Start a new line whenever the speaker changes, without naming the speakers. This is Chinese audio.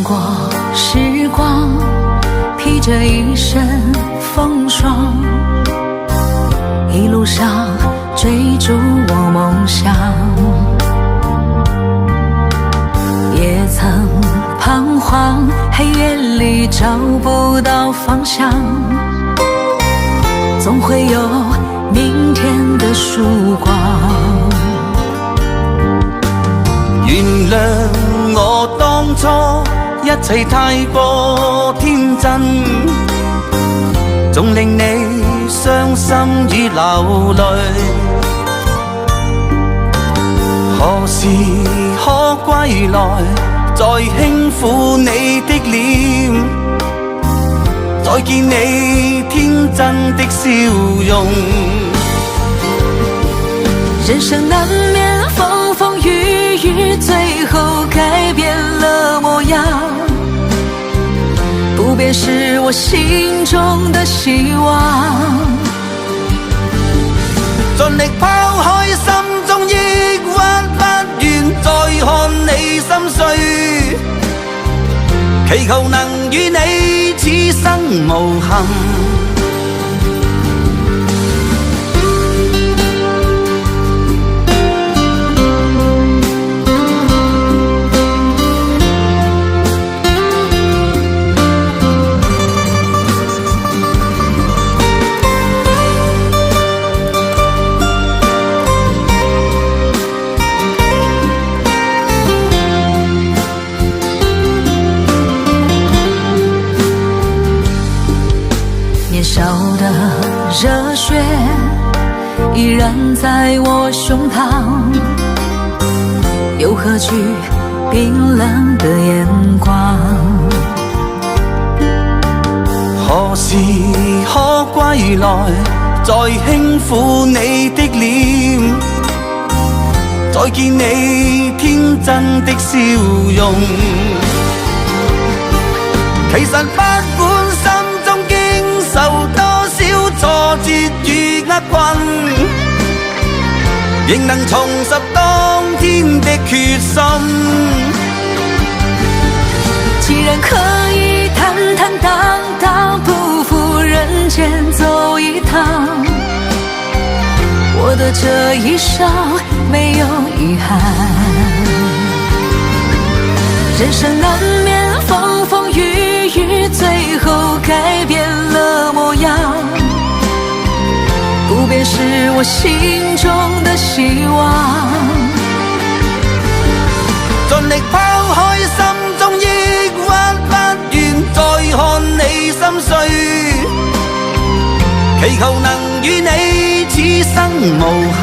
过时光，披着一身风霜，一路上追逐我梦想，也曾彷徨，黑夜里找不到方向，总会有明天的曙光。
原谅我當初一切太過天真，總令你傷心與流淚。何時可歸來，再輕撫你的臉，再見你天真的笑容。
人生難免風風雨雨，最後改變了模樣，不變是我心中的希望。
盡力拋開心中抑鬱，不願再看你心碎，祈求能與你此生無憾。
年少的熱血依然在我胸膛，又何懼冰冷的眼光。
何時可歸來，再輕撫你的臉，再見你天真的笑容。其實不管心中經受多少挫折與厄困，仍能重拾當天的決心。
既然可以坦坦蕩蕩，不負人間走一趟，我的這一生沒有遺憾。人生難免風風雨雨，最後改變了模樣，不變是我心中的希望。
盡力拋開心中抑鬱，不願再看你心碎，祈求能與你此生無憾。